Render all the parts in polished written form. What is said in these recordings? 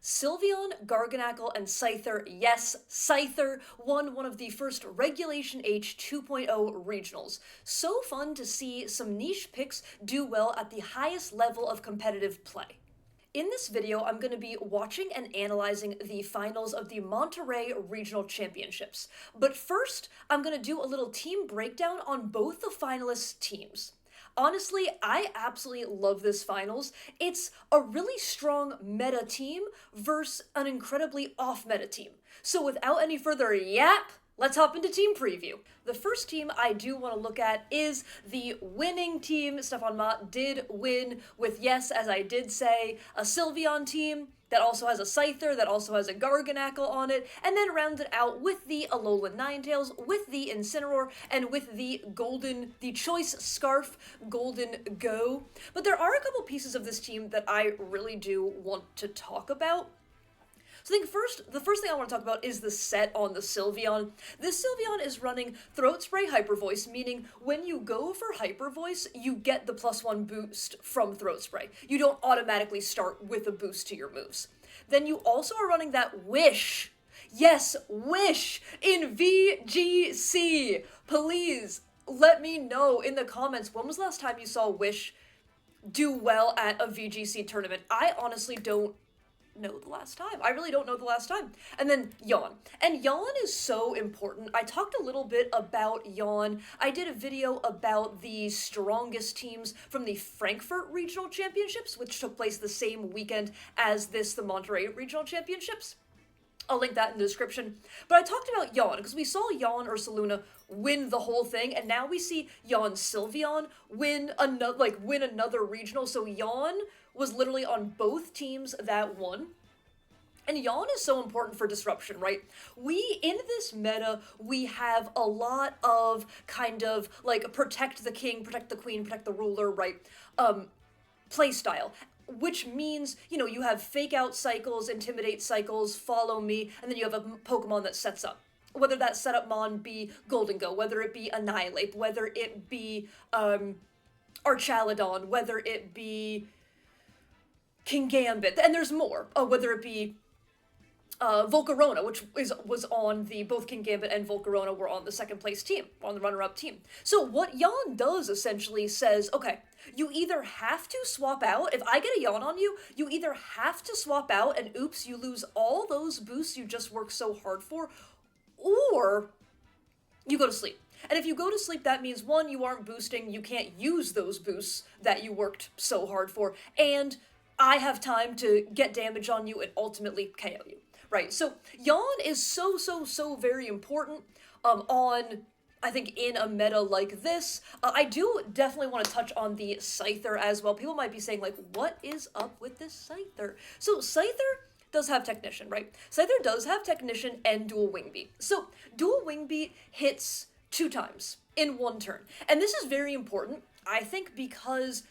SYLVEON, GARGANACL, and Scyther, yes, Scyther, won one of the first Regulation H 2.0 regionals. So fun to see some niche picks do well at the highest level of competitive play. In this video, I'm going to be watching and analyzing the finals of the Monterey Regional Championships. But first, I'm going to do a little team breakdown on both the finalist teams. Honestly, I absolutely love this finals. It's a really strong meta team versus an incredibly off-meta team. So without any further yap, let's hop into team preview. The first team I do want to look at is the winning team. Stefan Mott did win with, yes, as I did say, a SYLVEON team that also has a Scyther, that also has a Garganacle on it, and then rounded out with the Alolan Ninetales, with the Incineroar, and with the Choice Scarf Golden Go. But there are a couple pieces of this team that I really do want to talk about. So I think the first thing I want to talk about is the set on the SYLVEON. This SYLVEON is running Throat Spray Hyper Voice, meaning when you go for Hyper Voice, you get the +1 boost from Throat Spray. You don't automatically start with a boost to your moves. Then you also are running that Wish. Yes, Wish in VGC. Please let me know in the comments, when was the last time you saw Wish do well at a VGC tournament? I honestly don't know the last time. I really don't know the last time. And then Yawn. And Yawn is so important. I talked a little bit about Yawn. I did a video about the strongest teams from the Frankfurt Regional Championships, which took place the same weekend as the Monterey Regional Championships. I'll link that in the description. But I talked about Yawn, because we saw Yawn Ursaluna win the whole thing, and now we see Yawn SYLVEON win another regional. So Yawn was literally on both teams that won. And Yawn is so important for disruption, right? In this meta, we have a lot of kind of like protect the king, protect the queen, protect the ruler, right? Playstyle. Which means, you have fake out cycles, intimidate cycles, follow me, and then you have a Pokemon that sets up. Whether that setup mon be Golden Go, whether it be Annihilate, whether it be Archaludon, whether it be Kingambit, and there's more. Whether it be Volcarona, which was on both Kingambit and Volcarona were on the second place team, on the runner-up team. So what Yawn does essentially says, okay, you either have to swap out. If I get a Yawn on you, you either have to swap out and oops, you lose all those boosts you just worked so hard for, or you go to sleep. And if you go to sleep, that means, one, you aren't boosting, you can't use those boosts that you worked so hard for, and I have time to get damage on you and ultimately KO you. Right, so Yawn is so very important I think, in a meta like this. I do definitely want to touch on the Scyther as well. People might be saying, like, what is up with this Scyther? So Scyther does have Technician, right? Scyther does have Technician and Dual Wing Beat. So Dual Wing Beat hits 2 times in 1 turn. And this is very important, I think, because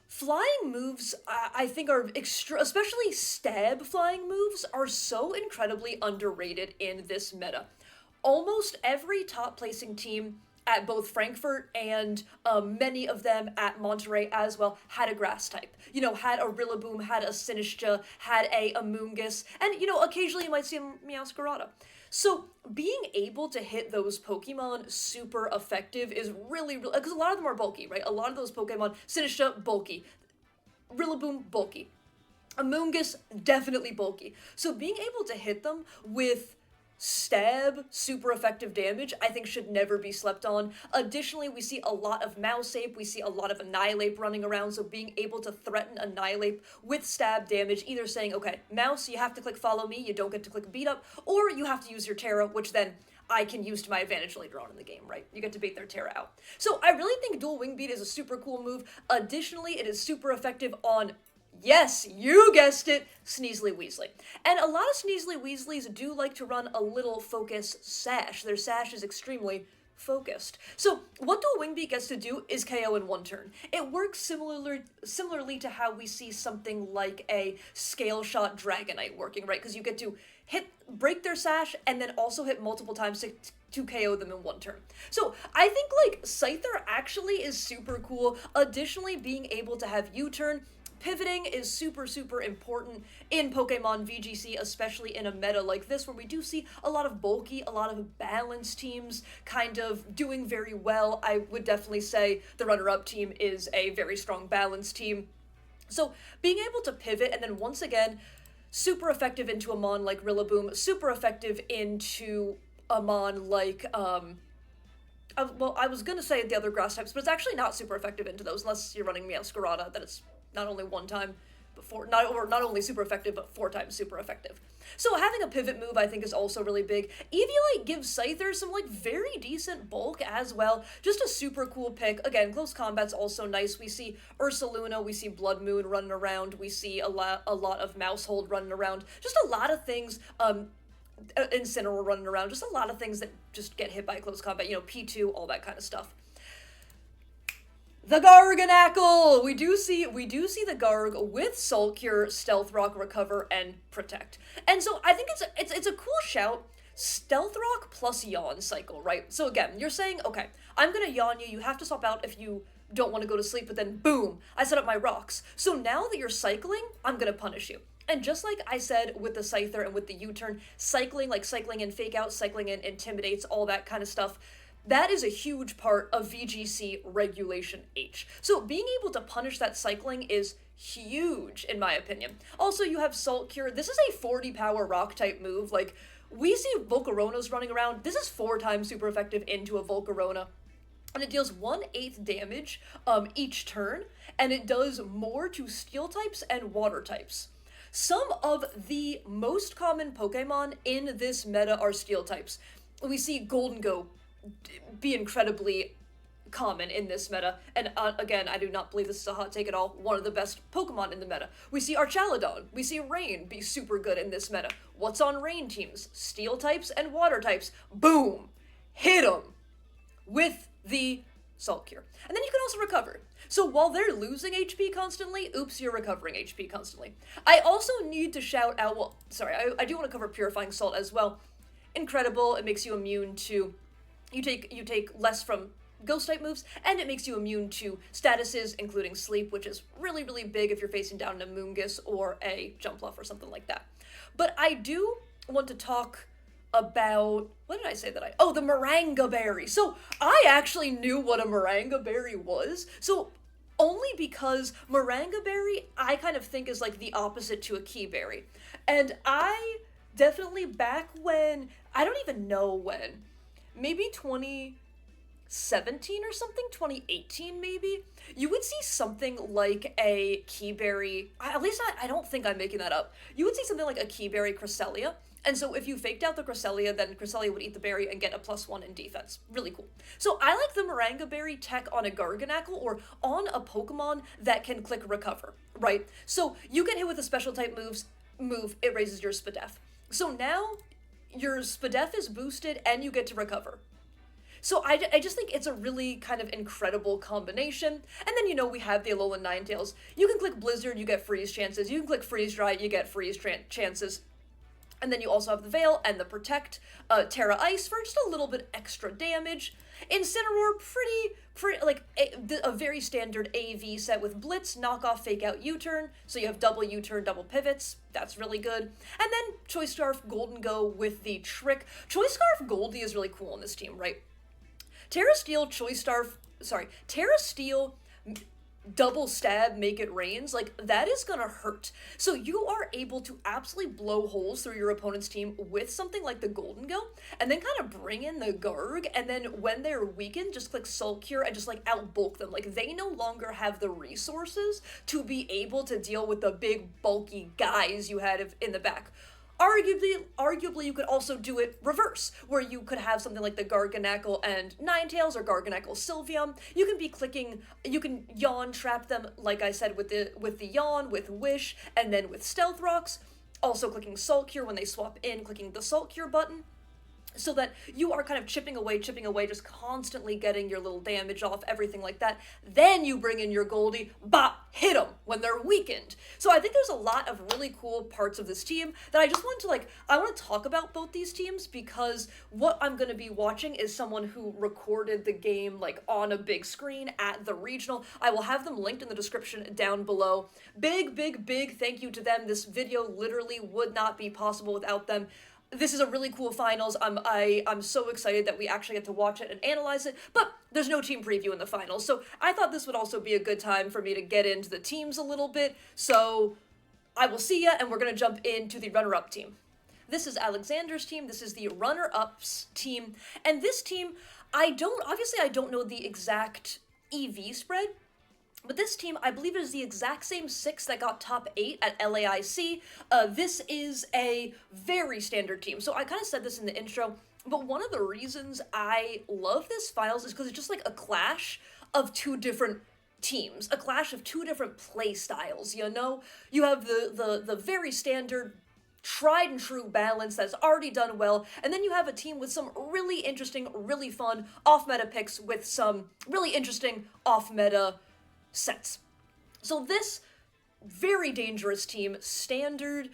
flying moves, I think, are especially stab flying moves, are so incredibly underrated in this meta. Almost every top-placing team at both Frankfurt and many of them at Monterey as well had a grass type. Had a Rillaboom, had a Sinistcha, had a Amoonguss, and, occasionally you might see a Meowscarada. So being able to hit those Pokemon super effective is really, because a lot of them are bulky, right? A lot of those Pokemon, Sinistcha, bulky. Rillaboom, bulky. Amoonguss, definitely bulky. So being able to hit them with stab, super effective damage, I think should never be slept on. Additionally, we see a lot of Mouseape, we see a lot of Annihilate running around, so being able to threaten Annihilate with stab damage, either saying, okay, Mouse, you have to click follow me, you don't get to click beat up, or you have to use your Terra, which then I can use to my advantage later on in the game, right? You get to bait their Terra out. So I really think Dual Wing Beat is a super cool move. Additionally, it is super effective on, yes, you guessed it, Sneasely Weasley. And a lot of Sneasely Weasleys do like to run a little focus sash. Their sash is extremely focused. So what Dual Wing Beat gets to do is KO in 1 turn. It works similarly to how we see something like a Scale Shot Dragonite working, right? Because you get to break their sash, and then also hit multiple times to KO them in 1 turn. So I think, like, Scyther actually is super cool. Additionally, being able to have U-turn Pivoting is super important in Pokemon VGC, especially in a meta like this, where we do see a lot of bulky, a lot of balanced teams kind of doing very well. I would definitely say the runner-up team is a very strong balanced team. So being able to pivot, and then once again, super effective into a mon like Rillaboom, super effective into a mon like, well, I was gonna say the other grass types, but it's actually not super effective into those, unless you're running Meowscarada, that it's not only one time, but not only super effective, but 4 times super effective. So having a pivot move, I think, is also really big. Eviolite gives Scyther some, like, very decent bulk as well. Just a super cool pick. Again, close combat's also nice. We see Ursaluna, we see Blood Moon running around, we see a lot of Mousehold running around. Just a lot of things, Incineroar running around. Just a lot of things that just get hit by close combat. You know, P2, all that kind of stuff. The GARGANACL! We do see the Garg with Salt Cure, Stealth Rock, Recover, and Protect. And so I think it's a cool shout. Stealth Rock plus Yawn cycle, right? So again, you're saying, okay, I'm gonna yawn you have to swap out if you don't want to go to sleep, but then boom, I set up my rocks. So now that you're cycling, I'm gonna punish you. And just like I said with the Scyther and with the U-turn, cycling in Fake Out, cycling in Intimidates, all that kind of stuff, that is a huge part of VGC Regulation H. So being able to punish that cycling is huge, in my opinion. Also, you have Salt Cure. This is a 40 power rock type move. Like, we see Volcaronas running around. This is 4 times super effective into a Volcarona. And it deals 1/8 damage each turn, and it does more to Steel types and Water types. Some of the most common Pokemon in this meta are Steel types. We see Golden be incredibly common in this meta, and again, I do not believe this is a hot take at all, one of the best Pokemon in the meta. We see Archaludon, we see Rain be super good in this meta. What's on Rain teams? Steel types and Water types. Boom! Hit them with the Salt Cure. And then you can also recover. So while they're losing HP constantly, oops, you're recovering HP constantly. I also need to shout out, well, sorry, I do want to cover Purifying Salt as well. Incredible, it makes you immune to, you take less from Ghost type moves, and it makes you immune to statuses, including Sleep, which is really, really big if you're facing down a Moongus or a Jumpluff or something like that. But I do want to talk about, what did I say that the Maranga Berry. So I actually knew what a Maranga Berry was, so only because Maranga Berry I kind of think is like the opposite to a Key Berry. And I definitely, back when, I don't even know when, maybe 2017 or something, 2018 maybe, you would see something like a Key Berry, at least I don't think I'm making that up, you would see something like a Key Berry Cresselia, and so if you faked out the Cresselia, then Cresselia would eat the berry and get a +1 in defense. Really cool. So I like the Maranga Berry tech on a Garganacl or on a Pokemon that can click Recover, right? So you get hit with a special type move, it raises your Spadef. So now your Spadef is boosted and you get to recover. So I just think it's a really kind of incredible combination. And then, you know, we have the Alolan Ninetales. You can click Blizzard, you get freeze chances. You can click Freeze Dry, you get freeze chances. And then you also have the Veil and the Protect, Terra Ice for just a little bit extra damage. Incineroar, pretty like a very standard AV set with Blitz, Knockoff, Fake Out, U-turn. So you have double U-turn, double pivots. That's really good. And then Choice Scarf, Golden Go with the Trick. Choice Scarf Goldie is really cool on this team, right? Terra Steel, double stab, make it rains, like, that is gonna hurt. So you are able to absolutely blow holes through your opponent's team with something like the Golden Go, and then kind of bring in the Garg, and then when they're weakened, just click Salt Cure and just, like, outbulk them. Like, they no longer have the resources to be able to deal with the big, bulky guys you had in the back. Arguably, you could also do it reverse, where you could have something like the Garganacl and Ninetales or Garganacl SYLVEON. You can be clicking, you can Yawn trap them, like I said, with the Yawn, with Wish, and then with Stealth Rocks. Also clicking Salt Cure when they swap in, clicking the Salt Cure button. so that you are kind of chipping away, just constantly getting your little damage off, everything like that. Then you bring in your Goldie, hit them when they're weakened. So I think there's a lot of really cool parts of this team that I just wanted to I want to talk about both these teams because what I'm going to be watching is someone who recorded the game on a big screen at the regional. I will have them linked in the description down below. Big thank you to them. This video literally would not be possible without them. This is a really cool finals. I'm so excited that we actually get to watch it and analyze it, but there's no team preview in the finals, so I thought this would also be a good time for me to get into the teams a little bit, so I will see ya, and we're gonna jump into the runner-up team. This is Alexander's team, this is the runner-ups team, and this team, I don't know the exact EV spread, but this team, I believe it is the exact same 6 that got top 8 at LAIC. This is a very standard team. So I kind of said this in the intro, but one of the reasons I love this finals is because it's just a clash of 2 different teams, a clash of 2 different play styles, you know? You have the very standard tried and true balance that's already done well, and then you have a team with some really interesting, really fun off-meta picks with some really interesting off-meta sets. So this very dangerous team, standard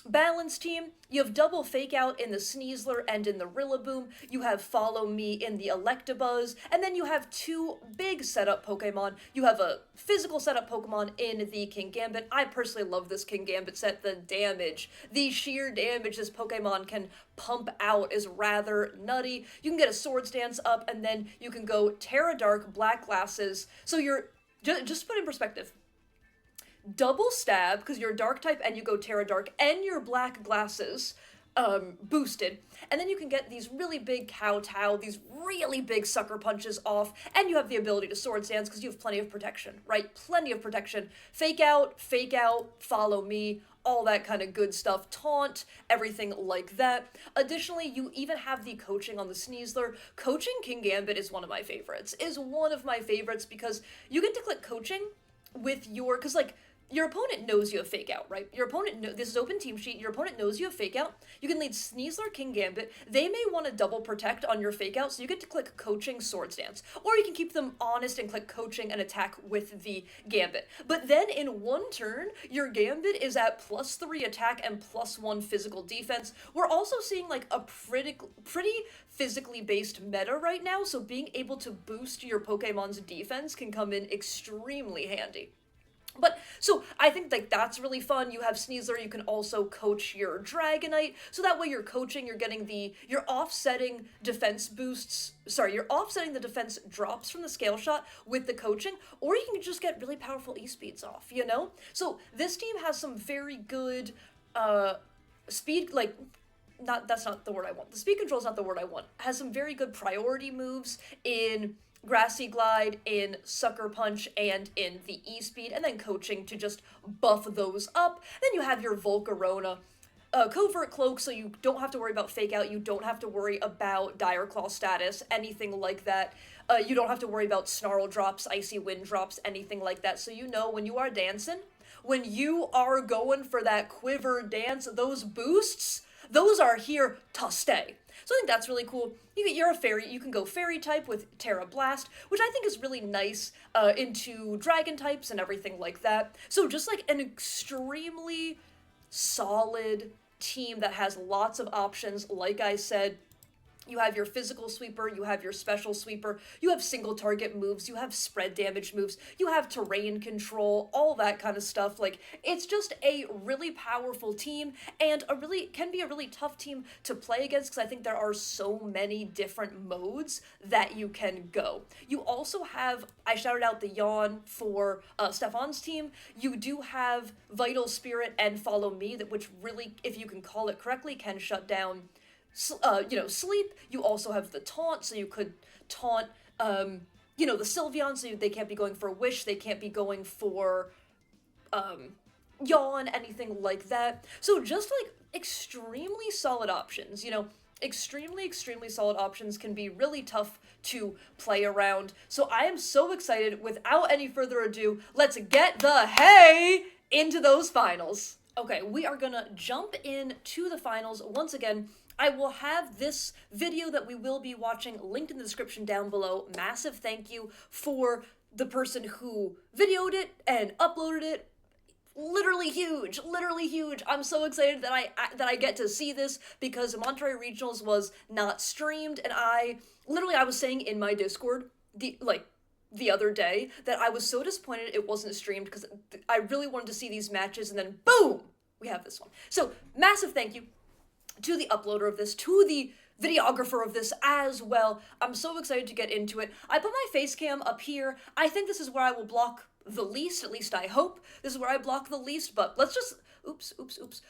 balance team, you have double fake out in the Sneasler and in the Rillaboom, you have Follow Me in the Electabuzz, and then you have 2 big setup Pokemon. You have a physical setup Pokemon in the Kingambit. I personally love this Kingambit set. The sheer damage this Pokemon can pump out is rather nutty. You can get a Swords Dance up, and then you can go Terra Dark, Black Glasses. So you're, just to put in perspective, double stab, because you're a dark type and you go Terra Dark, and your Black Glasses boosted, and then you can get these really big Kowtow, these really big Sucker Punches off, and you have the ability to Swords Dance because you have plenty of protection, right? Plenty of protection. Fake out, Follow Me, all that kind of good stuff, taunt, everything like that. Additionally, you even have the coaching on the Sneasler. Coaching Kingambit is one of my favorites, because you get to click coaching with your, your opponent knows you have Fake Out, right? This is open team sheet, your opponent knows you have Fake Out. You can lead Sneasler, Kingambit. They may want to double protect on your Fake Out, so you get to click Coaching, Swords Dance. Or you can keep them honest and click Coaching and attack with the Gambit. But then in one turn, your Gambit is at +3 attack and +1 physical defense. We're also seeing a pretty physically based meta right now, so being able to boost your Pokemon's defense can come in extremely handy. But, so, I think, that's really fun. You have Sneasler, you can also coach your Dragonite, so that way you're coaching, you're getting you're offsetting defense boosts, you're offsetting the defense drops from the Scale Shot with the coaching, or you can just get really powerful E-speeds off, you know? So, this team has some very good, speed, that's not the word I want. The speed control is not the word I want. Has some very good priority moves in Grassy Glide, in Sucker Punch, and in the E-Speed, and then coaching to just buff those up. Then you have your Volcarona, Covert Cloak, so you don't have to worry about Fake Out, you don't have to worry about Dire Claw status, anything like that. You don't have to worry about Snarl drops, Icy Wind drops, anything like that. So you know when you are dancing, when you are going for that Quiver Dance, those boosts, those are here to stay. So I think that's really cool. You're a fairy, you can go fairy type with Terra Blast, which I think is really nice into dragon types and everything like that. So just an extremely solid team that has lots of options, like I said. You have your physical sweeper, you have your special sweeper, you have single target moves, you have spread damage moves, you have terrain control, all that kind of stuff. It's just a really powerful team, and can be a really tough team to play against, because I think there are so many different modes that you can go. You also have, I shouted out the Yawn for Stefan's team, you do have Vital Spirit and Follow Me, which really, if you can call it correctly, can shut down sleep. You also have the taunt, so you could taunt, the SYLVEON, so they can't be going for Wish, they can't be going for, Yawn, anything like that. So just, extremely solid options, extremely solid options can be really tough to play around. So I am so excited. Without any further ado, let's get the hay into those finals. Okay, we are gonna jump in to the finals. Once again, I will have this video that we will be watching linked in the description down below. Massive thank you for the person who videoed it and uploaded it. Literally huge, literally huge. I'm so excited that I get to see this because Monterey Regionals was not streamed, and I was saying in my Discord the other day that I was so disappointed it wasn't streamed because I really wanted to see these matches, and then boom, we have this one. So massive thank you to the uploader of this, to the videographer of this as well. I'm so excited to get into it. I put my face cam up here. I think this is where I will block the least, at least I hope. This is where I block the least, but let's just, oops.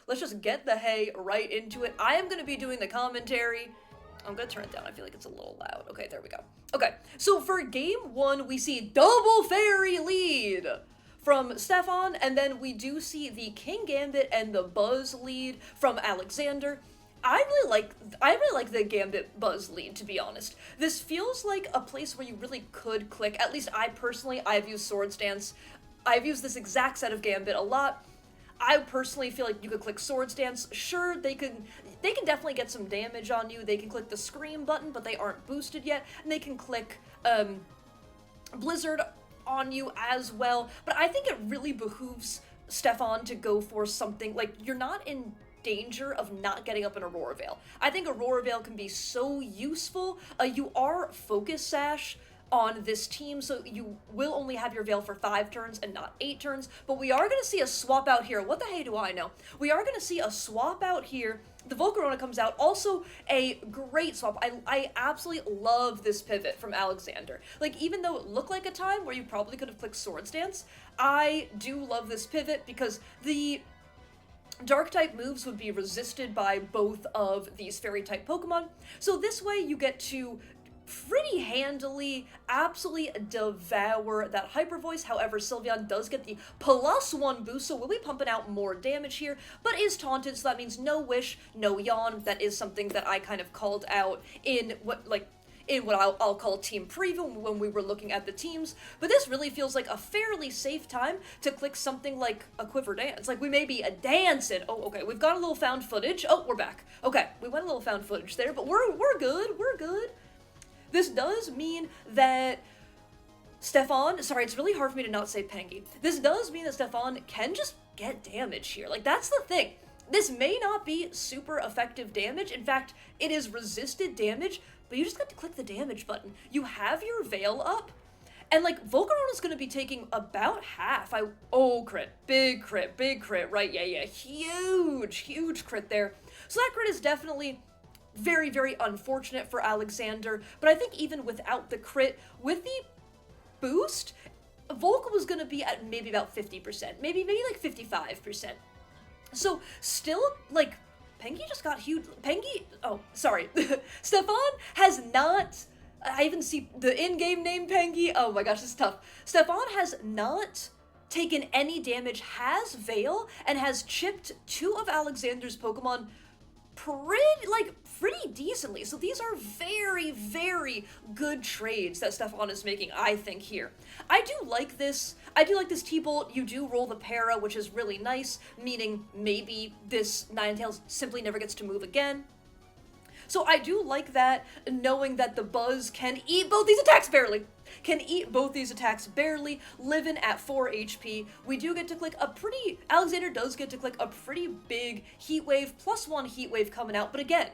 Let's just get the hay right into it. I am gonna be doing the commentary. I'm gonna turn it down, I feel like it's a little loud. Okay, there we go. Okay, so for game one, we see double fairy lead from SYLVEON, and then we do see the King Gambit and the Buzz lead from Alexander. I really like the Gambit Buzz lead, to be honest. This feels like a place where you really could click, at least I've used Swords Dance. I've used this exact set of Gambit a lot. I personally feel like you could click Swords Dance. Sure, they can definitely get some damage on you. They can click the Scream button, but they aren't boosted yet. And they can click Blizzard on you as well. But I think it really behooves SYLVEON to go for something, like, you're not in danger of not getting up an Aurora Veil. I think Aurora Veil can be so useful. You are Focus Sash on this team, so you will only have your Veil for 5 turns and not 8 turns, but we are going to see a swap out here. What the hey do I know? We are going to see a swap out here. The Volcarona comes out, also a great swap. I absolutely love this pivot from Alexander. Like, even though it looked like a time where you probably could have clicked Swords Dance, I do love this pivot because the Dark-type moves would be resisted by both of these Fairy-type Pokemon, so this way you get to pretty handily absolutely devour that Hyper Voice. However, SYLVEON does get the +1 boost, so we'll be pumping out more damage here, but is taunted, so that means no Wish, no Yawn. That is something that I kind of called out in what I'll call team preview when we were looking at the teams, but this really feels like a fairly safe time to click something like a Quiver Dance. Like, we may be a dancing. Oh, okay, we've got a little found footage. Oh, we're back. Okay, we went a little found footage there, but we're good, we're good. This does mean that SYLVEON, sorry, it's really hard for me to not say Pengy. This does mean that SYLVEON can just get damage here. Like, that's the thing. This may not be super effective damage. In fact, it is resisted damage, but you just got to click the damage button. You have your Veil up, and like, Volcarona's gonna be taking about half. Oh, crit, big crit, right? Yeah, huge crit there. So that crit is definitely very, very unfortunate for Alexander, but I think even without the crit, with the boost, Volca was gonna be at maybe about 50%, maybe like 55%. So still, like, Pengy just got huge. SYLVEON has not, I even see the in-game name Pengy. Oh my gosh, this is tough. SYLVEON has not taken any damage, has Veil, and has chipped 2 of Alexander's Pokemon pretty decently. So these are very, very good trades that SYLVEON is making, I think, here. I do like this T-Bolt. You do roll the Para, which is really nice, meaning maybe this Ninetales simply never gets to move again. So I do like that, knowing that the Buzz can eat both these attacks barely. Living at 4 HP. We do get to click Alexander does get to click a pretty big Heat Wave, +1 Heat Wave coming out, but again,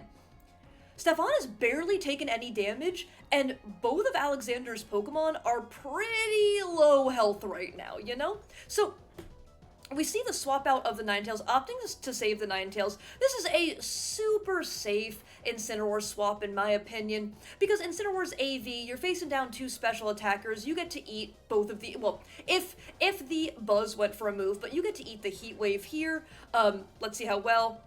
SYLVEON has barely taken any damage, and both of Alexander's Pokemon are pretty low health right now, you know? So we see the swap out of the Ninetales, opting to save the Ninetales. This is a super safe Incineroar swap, in my opinion, because Incineroar's AV, you're facing down 2 special attackers, you get to eat both of the, well, if the Buzz went for a move, but you get to eat the Heat Wave here. Let's see how well,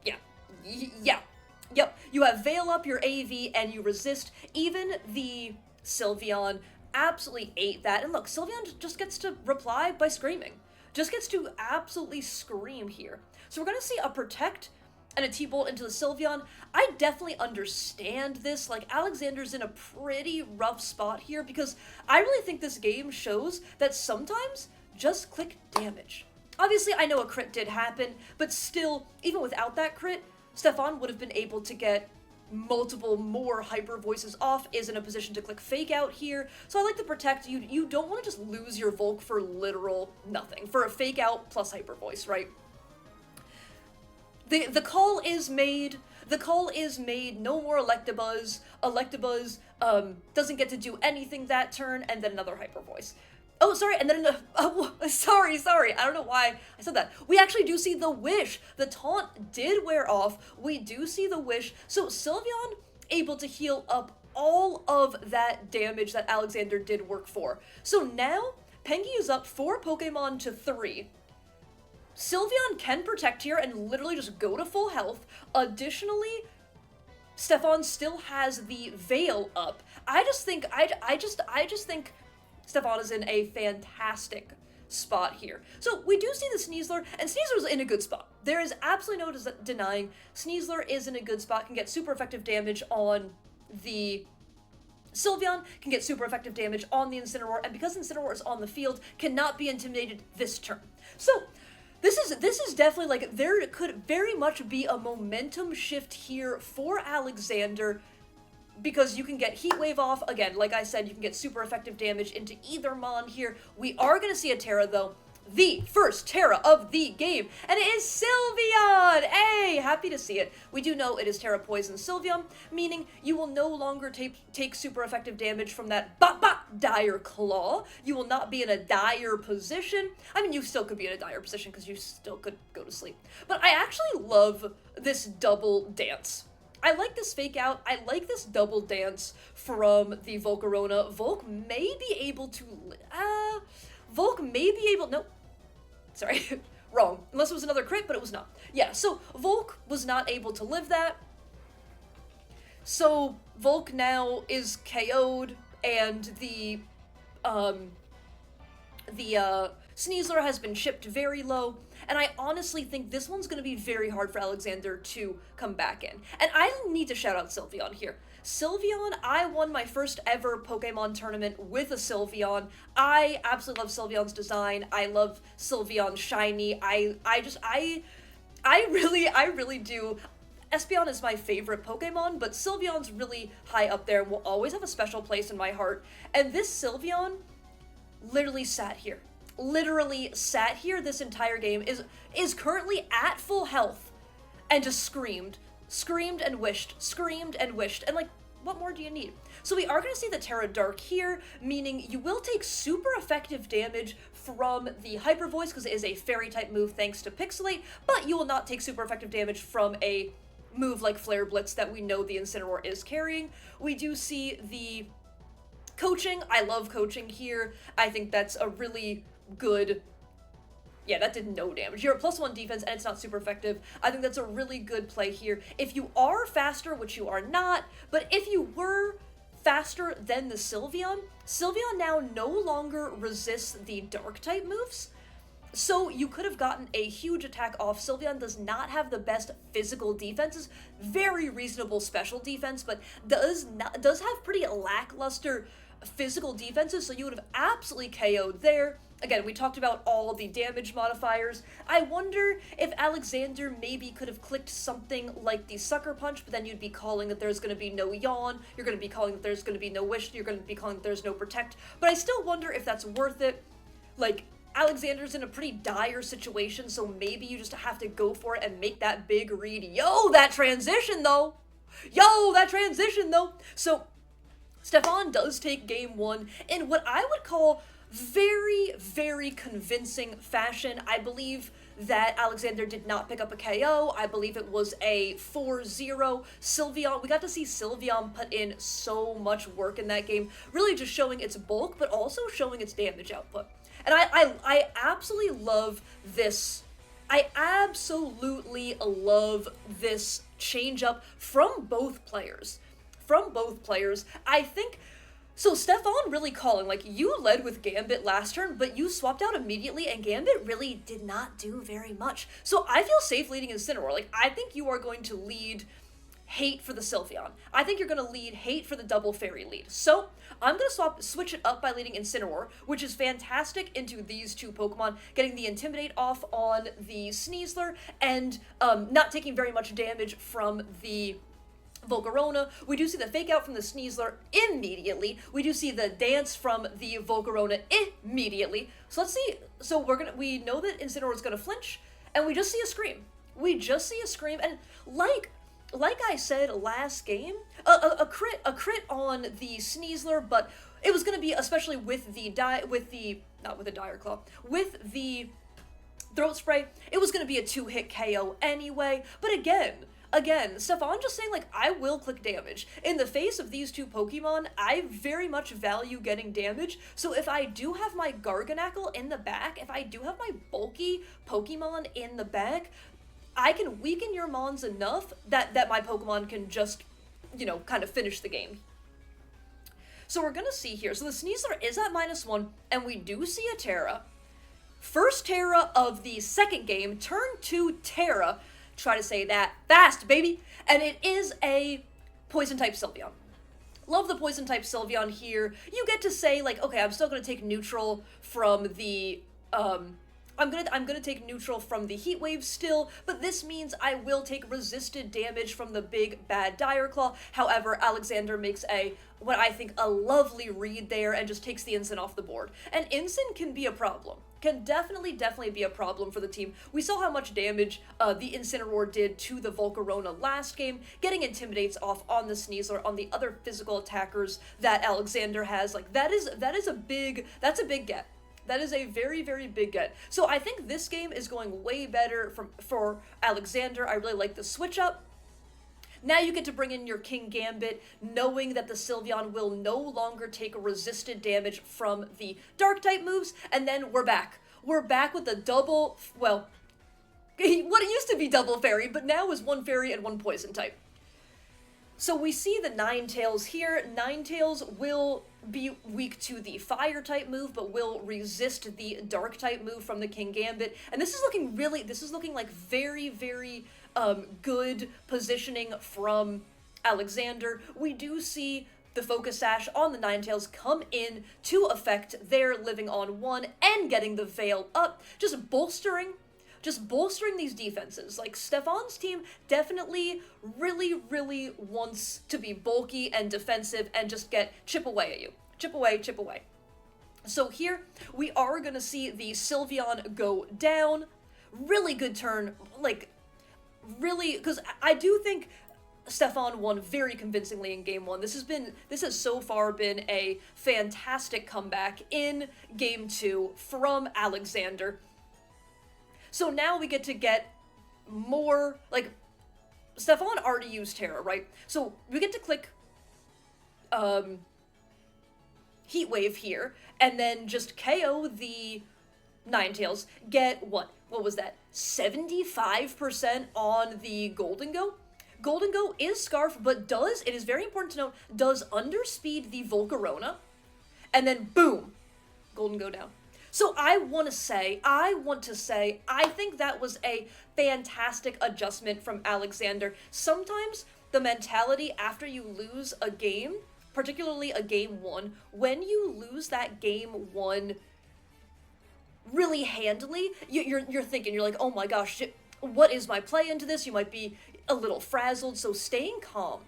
Yep, you have Veil up your AV and you resist. Even the SYLVEON absolutely ate that, and look, SYLVEON just gets to reply by screaming. Just gets to absolutely scream here. So we're gonna see a Protect and a T-Bolt into the SYLVEON. I definitely understand this. Like, Alexander's in a pretty rough spot here because I really think this game shows that sometimes just click damage. Obviously, I know a crit did happen, but still, even without that crit, Stefan would have been able to get multiple more hyper voices off, is in a position to click fake out here. So I like to protect you. You don't want to just lose your Volk for literal nothing, for a fake out plus hyper voice, right? The call is made. The call is made. No more Electabuzz. Electabuzz doesn't get to do anything that turn, and then another hyper voice. Oh, sorry, and then, sorry, I don't know why I said that. We actually do see the Wish. The taunt did wear off. We do see the Wish. So Sylveon able to heal up all of that damage that Alexander did work for. So now, Pengi is up 4 Pokemon to 3. Sylveon can protect here and literally just go to full health. Additionally, Stefan still has the Veil up. I just think Stefan is in a fantastic spot here. So we do see the Sneasler, and Sneasler's in a good spot. There is absolutely no denying Sneasler is in a good spot, can get super effective damage on the Sylveon, can get super effective damage on the Incineroar, and because Incineroar is on the field, cannot be intimidated this turn. So this is definitely, like, there could very much be a momentum shift here for Alexander, because you can get Heat Wave off. Again, like I said, you can get super effective damage into either Mon here. We are going to see a Terra, though. The first Terra of the game. And it is Sylveon! Hey! Happy to see it. We do know it is Terra Poison Sylveon, meaning you will no longer take super effective damage from that dire claw. You will not be in a dire position. I mean, you still could be in a dire position because you still could go to sleep. But I actually love this double dance. I like this fake out. I like this double dance from the Volcarona. Volk may be able to... Nope. Sorry. Wrong. Unless it was another crit, but it was not. Yeah, so Volk was not able to live that. So Volk now is KO'd, and the Sneasler has been shipped very low, and I honestly think this one's going to be very hard for Alexander to come back in. And I need to shout out Sylveon here. Sylveon, I won my first ever Pokemon tournament with a Sylveon. I absolutely love Sylveon's design. I love Sylveon shiny. I really do. Espeon is my favorite Pokemon, but Sylveon's really high up there and will always have a special place in my heart. And this Sylveon literally sat here this entire game, is currently at full health, and just screamed and wished, and like, what more do you need? So we are going to see the Terra Dark here, meaning you will take super effective damage from the Hyper Voice, because it is a Fairy-type move thanks to Pixelate, but you will not take super effective damage from a move like Flare Blitz that we know the Incineroar is carrying. We do see the coaching. I love coaching here. I think that's a really good... Yeah, that did no damage. You're at +1 defense, and it's not super effective. I think that's a really good play here. If you are faster, which you are not, but if you were faster than the Sylveon, Sylveon now no longer resists the Dark-type moves, so you could have gotten a huge attack off. Sylveon does not have the best physical defenses, very reasonable special defense, but does have pretty lackluster physical defenses, so you would have absolutely KO'd there. Again, we talked about all the damage modifiers. I wonder if Alexander maybe could have clicked something like the Sucker Punch, but then you'd be calling that there's going to be no Yawn, you're going to be calling that there's going to be no Wish, you're going to be calling that there's no Protect, but I still wonder if that's worth it. Like, Alexander's in a pretty dire situation, so maybe you just have to go for it and make that big read. Yo, that transition, though! So, Stefan does take game 1 in what I would call very, very convincing fashion. I believe that Alexander did not pick up a KO. I believe it was a 4-0. Sylveon, we got to see Sylveon put in so much work in that game, really just showing its bulk, but also showing its damage output. And I absolutely love this. I absolutely love this change up from both players. I think... So Stefan really calling, like, you led with Gambit last turn, but you swapped out immediately, and Gambit really did not do very much. So I feel safe leading Incineroar. Like, I think you are going to lead hate for the Sylveon. I think you're going to lead hate for the double fairy lead. So I'm going to switch it up by leading Incineroar, which is fantastic into these two Pokemon, getting the Intimidate off on the Sneasler, and not taking very much damage from the Volcarona. We do see the fake out from the Sneasler immediately. We do see the dance from the Volcarona immediately. So let's see. So we know that Incineroar is gonna flinch, and we just see a scream. We just see a scream, and like I said last game, a crit on the Sneasler, but it was gonna be, especially with the not with the Dire Claw, with the Throat Spray, it was gonna be a 2-hit KO anyway. But again, Stefan just saying, like, I will click damage. In the face of these two Pokemon, I very much value getting damage, so if I do have my Garganacl in the back, if I do have my bulky Pokemon in the back, I can weaken your Mons enough that my Pokemon can just, kind of finish the game. So we're gonna see here, so the Sneasler is at -1, and we do see a Terra. First Terra of the second game, turn 2 Terra. Try to say that fast, baby. And it is a Poison-type Sylveon. Love the Poison-type Sylveon here. You get to say, like, okay, I'm still gonna take neutral from the, I'm gonna take neutral from the Heat Wave still, but this means I will take resisted damage from the big bad Dire Claw. However, Alexander makes what I think a lovely read there and just takes the Incin off the board. And Incin can be a problem. Can definitely be a problem for the team. We saw how much damage the Incineroar did to the Volcarona last game, getting Intimidates off on the Sneasler, on the other physical attackers that Alexander has. Like, that's a big get. That is a very, very big get. So I think this game is going way better for Alexander. I really like the switch up. Now you get to bring in your King Gambit, knowing that the Sylveon will no longer take resisted damage from the Dark-type moves, and then we're back. We're back with the double, well, what it used to be double fairy, but now is 1 fairy and 1 poison type. So we see the Ninetales here. Ninetales will be weak to the Fire-type move, but will resist the Dark-type move from the King Gambit. And this is looking like very, very good positioning from Alexander. We do see the Focus Sash on the Ninetales come in to affect their living on 1 and getting the Veil up, just bolstering these defenses. Like, Stefan's team definitely really, really wants to be bulky and defensive and just chip away at you. Chip away. So here, we are gonna see the Sylveon go down. Really good turn, like, really, because I do think Stefan won very convincingly in Game 1. This has so far been a fantastic comeback in Game 2 from Alexander. So now we get more, like, Stefan already used Terra, right? So we get to click Heat Wave here, and then just KO the Ninetales, get what was that, 75% on the Golden Go? Golden Go is Scarf, but it is very important to note, does underspeed the Volcarona, and then boom, Golden Go down. So I want to say, I think that was a fantastic adjustment from Alexander. Sometimes the mentality after you lose a game, particularly a Game 1, when you lose that Game 1 really handily, you're thinking, you're like, oh my gosh, what is my play into this? You might be a little frazzled, so staying calm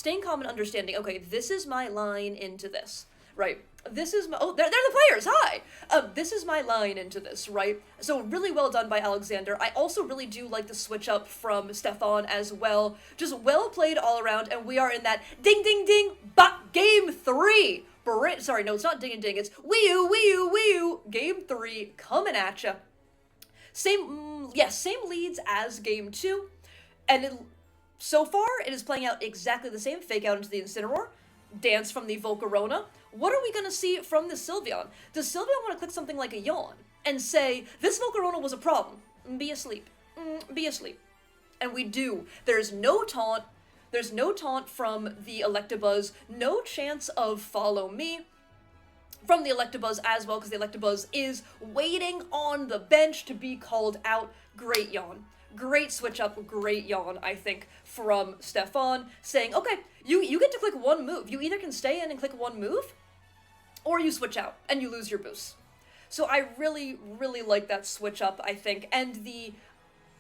and understanding, okay, this is my line into this, right? This is my, oh, they're the players, hi! This is my line into this, right? So really well done by Alexander. I also really do like the switch up from Stefan as well. Just well played all around, and we are in that ding ding ding, Game 3! Sorry, no, it's not ding and ding, it's wee-oo, Game 3 coming at ya. Same leads as Game 2, and so far it is playing out exactly the same. Fake out into the Incineroar, dance from the Volcarona. What are we going to see from the Sylveon? Does Sylveon want to click something like a yawn and say, this Volcarona was a problem, be asleep, be asleep? And we do. There's no taunt from the Electabuzz, no chance of follow me from the Electabuzz as well, because the Electabuzz is waiting on the bench to be called out. Great yawn. Great switch up, great yawn, I think, from Stefan, saying, okay, you get to click one move. You either can stay in and click one move, or you switch out and you lose your boost. So I really, really like that switch up, I think, and the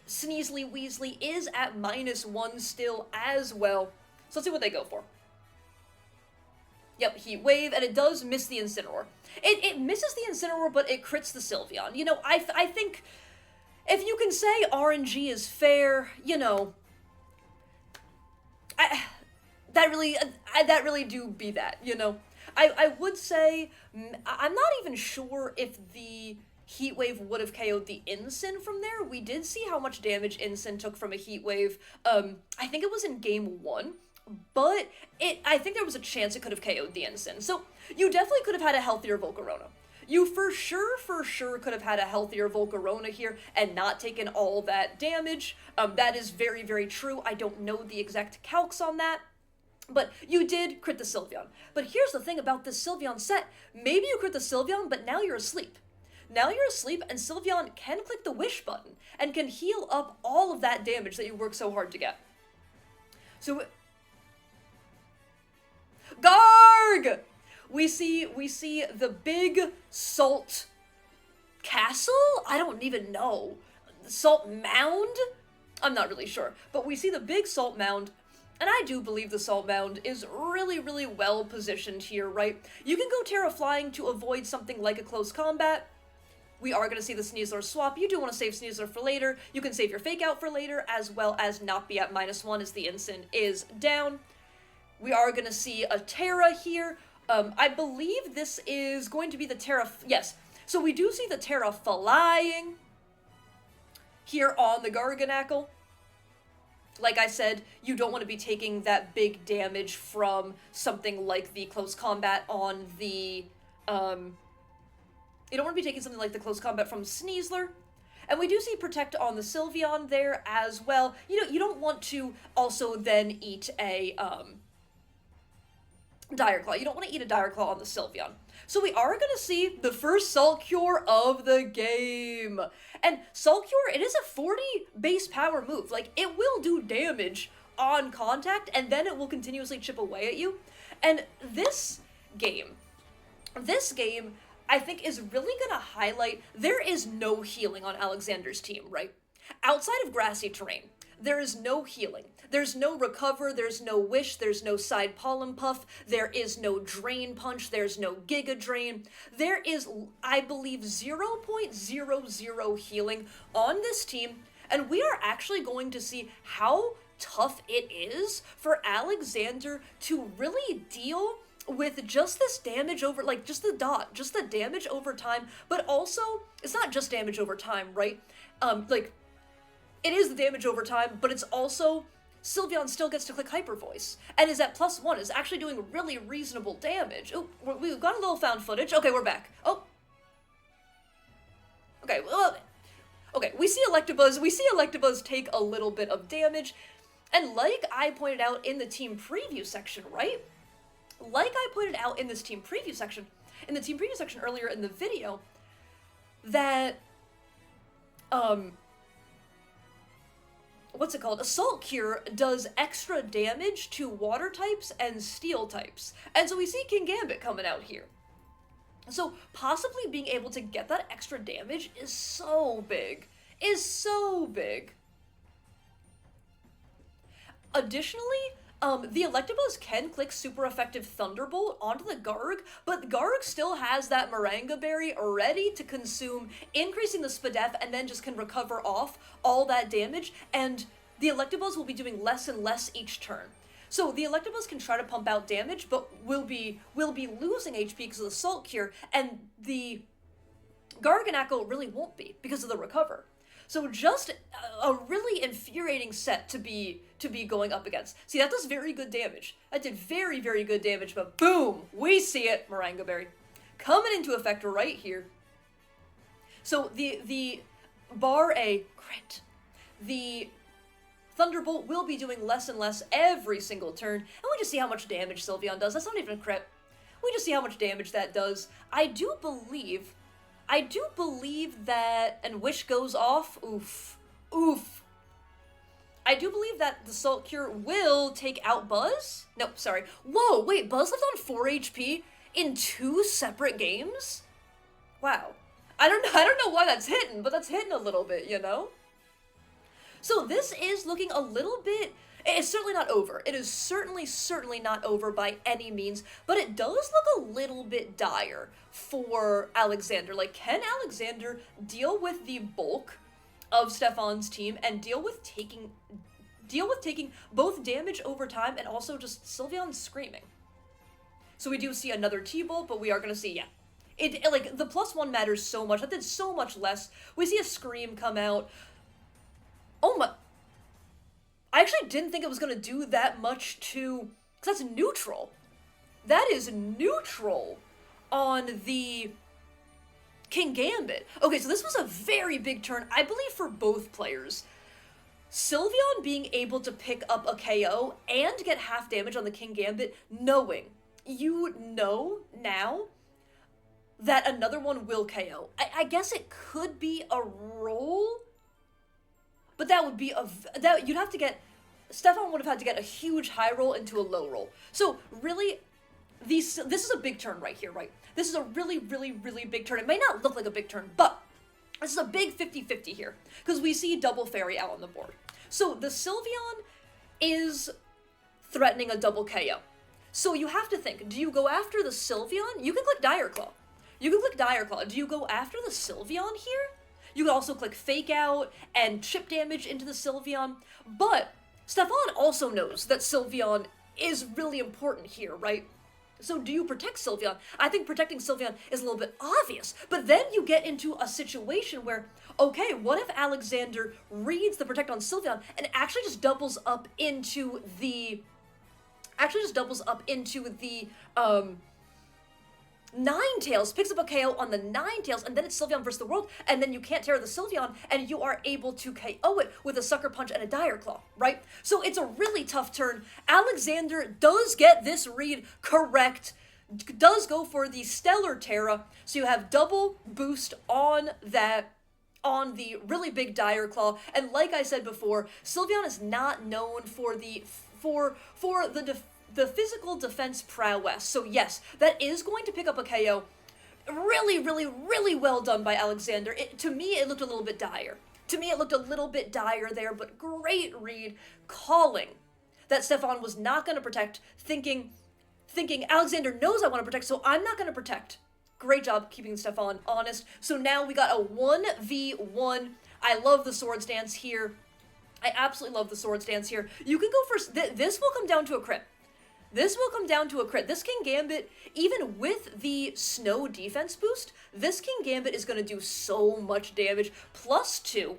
Sneasly Weasley is at -1 still as well. So let's see what they go for. Yep, Heat Wave, and it does miss the Incineroar. It misses the Incineroar, but it crits the Sylveon. You know, I think if you can say RNG is fair, you know, that really do be that, you know. I would say, I'm not even sure if the Heat Wave would have KO'd the Incin from there. We did see how much damage Incin took from a Heat Wave. I think it was in game 1. But I think there was a chance it could have KO'd the Incin. So you definitely could have had a healthier Volcarona. You for sure could have had a healthier Volcarona here and not taken all that damage. That is very, very true. I don't know the exact calcs on that. But you did crit the Sylveon. But here's the thing about this Sylveon set. Maybe you crit the Sylveon, but now you're asleep. Now you're asleep, and Sylveon can click the Wish button and can heal up all of that damage that you worked so hard to get. So Garg! We see the big salt castle? I don't even know. Salt mound? I'm not really sure. But we see the big salt mound, and I do believe the salt mound is really, really well positioned here, right? You can go Terra Flying to avoid something like a close combat. We are going to see the Sneasler swap. You do want to save Sneasler for later. You can save your Fake Out for later, as well as not be at -1 as the Incin is down. We are going to see a Terra here. I believe this is going to be the Terra... Yes. So we do see the Terra flying here on the Garganacl. Like I said, you don't want to be taking that big damage from something like the close combat on the... You don't want to be taking something like the close combat from Sneasler. And we do see Protect on the Sylveon there as well. You know, you don't want to also then eat a... Dire Claw. You don't want to eat a Dire Claw on the Sylveon. So we are going to see the first Salt Cure of the game. And Salt Cure, it is a 40 base power move. Like, it will do damage on contact, and then it will continuously chip away at you. And this game, I think, is really going to highlight there is no healing on Alexander's team, right? Outside of grassy terrain, there is no healing. There's no recover, there's no wish, there's no side pollen puff, there is no drain punch, there's no giga drain. There is, I believe, 0.00 healing on this team, and we are actually going to see how tough it is for Alexander to really deal with just this damage over, like, just the damage over time, but also, it's not just damage over time, right? It is the damage over time, but it's also, Sylveon still gets to click Hyper Voice, and is at +1, is actually doing really reasonable damage. Oh, we've got a little found footage. Okay, we're back. Oh. Okay, well, okay, we see Electabuzz take a little bit of damage, and like I pointed out in the team preview section, right? Like I pointed out in this team preview section, earlier in the video, that, what's it called? Assault Cure does extra damage to water types and steel types. And so we see King Gambit coming out here. So possibly being able to get that extra damage is so big. Additionally, the Electabuzz can click super effective Thunderbolt onto the Garg, but Garg still has that Maranga Berry ready to consume, increasing the Spadef, and then just can recover off all that damage, and the Electabuzz will be doing less and less each turn. So the Electabuzz can try to pump out damage, but will be losing HP because of the Salt Cure, and the Garganacl really won't be because of the Recover. So just a really infuriating set to be going up against. See, that does very good damage. That did very, very good damage, but boom! We see it, Maranga Berry. Coming into effect right here. So the bar a crit, the Thunderbolt will be doing less and less every single turn, and we just see how much damage Sylveon does. That's not even a crit. We just see how much damage that does. I do believe that, and Wish goes off, oof. do believe that the Salt Cure will take out Buzz. No, sorry. Whoa, wait, Buzz left on 4 HP in 2 separate games? Wow. I don't know why that's hitting, but that's hitting a little bit, you know? So this is looking a little bit, it's certainly not over. It is certainly not over by any means, but it does look a little bit dire for Alexander. Like, can Alexander deal with the bulk of Stefan's team and deal with taking both damage over time and also just SYLVEON screaming? So we do see another T-Bolt, but we are going to see, yeah. Like, the +1 matters so much. That did so much less. We see a Scream come out. Oh my... I actually didn't think it was going to do that much to... Because that's neutral. That is neutral on the King Gambit. Okay, so this was a very big turn, I believe, for both players. SYLVEON being able to pick up a KO and get half damage on the King Gambit, knowing, you know now, that another one will KO. I guess it could be a roll, but that would be you'd have to get, Stefan would have had to get a huge high roll into a low roll. So really, this is a big turn right here, right? This is a really big turn. It may not look like a big turn, but this is a big 50-50 here, because we see double fairy out on the board. So the SYLVEON is threatening a double KO. So you have to think, do you go after the SYLVEON? You can click Dire Claw. You can click Dire Claw. Do you go after the SYLVEON here? You can also click Fake Out and chip damage into the SYLVEON. But Stefan also knows that SYLVEON is really important here, right? So do you protect SYLVEON? I think protecting SYLVEON is a little bit obvious. But then you get into a situation where, okay, what if Alexander reads the protect on SYLVEON and actually just doubles up into the... Ninetales, picks up a KO on the Ninetales, and then it's SYLVEON versus the world, and then you can't tear the SYLVEON, and you are able to KO it with a Sucker Punch and a Dire Claw, right? So it's a really tough turn. Alexander does get this read correct, does go for the Stellar Terra, so you have double boost on that, on the really big Dire Claw, and like I said before, SYLVEON is not known for the physical defense prowess. So yes, that is going to pick up a KO. Really well done by Alexander. To me, it looked a little bit dire. There, but great read, calling that Stefan was not going to protect, thinking Alexander knows I want to protect, so I'm not going to protect. Great job keeping Stefan honest. So now we got a 1v1. I love the Swords Dance here. I absolutely love the Swords Dance here. You can go first. This will come down to a crit. This King Gambit, even with the snow defense boost, this King Gambit is going to do so much damage. +2.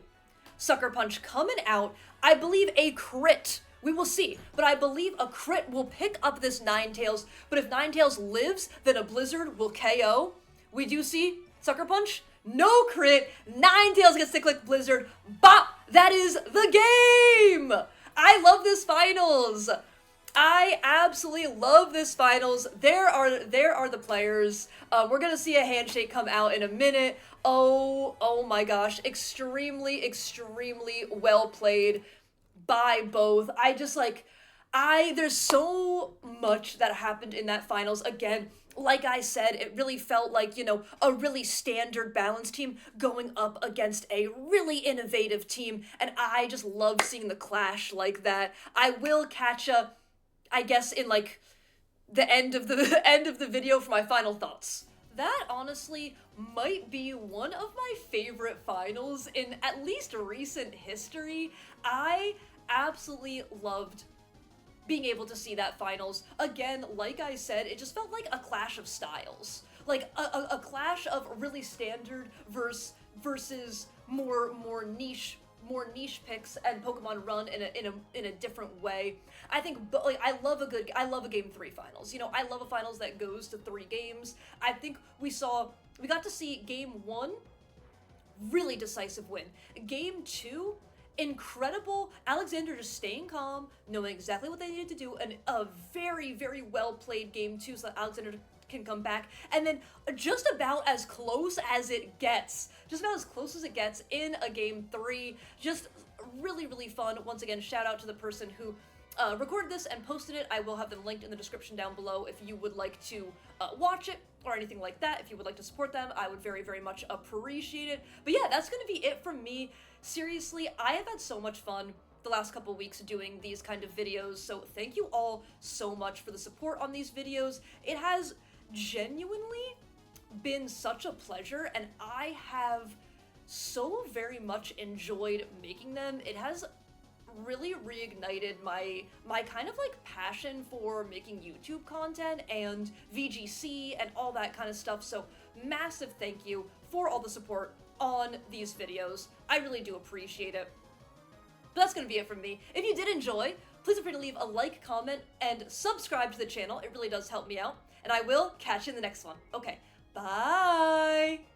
Sucker Punch coming out. I believe a crit. We will see. But I believe a crit will pick up this Ninetales. But if Ninetales lives, then a Blizzard will KO. We do see Sucker Punch. No crit. Ninetales gets to click Blizzard. Bop! That is the game! I love this finals. I absolutely love this finals. There are the players. We're gonna see a handshake come out in a minute. Oh my gosh. Extremely well played by both. There's so much that happened in that finals. Again, like I said, it really felt like, you know, a really standard balanced team going up against a really innovative team, and I just love seeing the clash like that. I will catch ya, I guess, in like the end of the video for my final thoughts. That honestly might be one of my favorite finals in at least recent history. I absolutely loved being able to see that finals. Again, like I said, it just felt like a clash of styles. Like a clash of really standard versus more niche picks and Pokemon run in a different way. I think, but like, I love a game 3 finals. You know, I love a finals that goes to 3 games. I think we got to see game 1, really decisive win. Game 2, incredible. Alexander just staying calm, knowing exactly what they needed to do, and a very well played game 2 so that Alexander can come back. And then just about as close as it gets in a game 3, just really, really fun. Once again, shout out to the person who recorded this and posted it. I will have them linked in the description down below if you would like to watch it or anything like that. If you would like to support them, I would very, very much appreciate it. But yeah, that's gonna be it from me. Seriously, I have had so much fun the last couple weeks doing these kind of videos, so thank you all so much for the support on these videos. It has genuinely been such a pleasure, and I have so very much enjoyed making them. It has really reignited my kind of like passion for making YouTube content and VGC and all that kind of stuff. So massive thank you for all the support on these videos. I really do appreciate it. But that's gonna be it from me. If you did enjoy, please feel free to leave a like, comment, and subscribe to the channel. It really does help me out. And I will catch you in the next one. Okay, bye!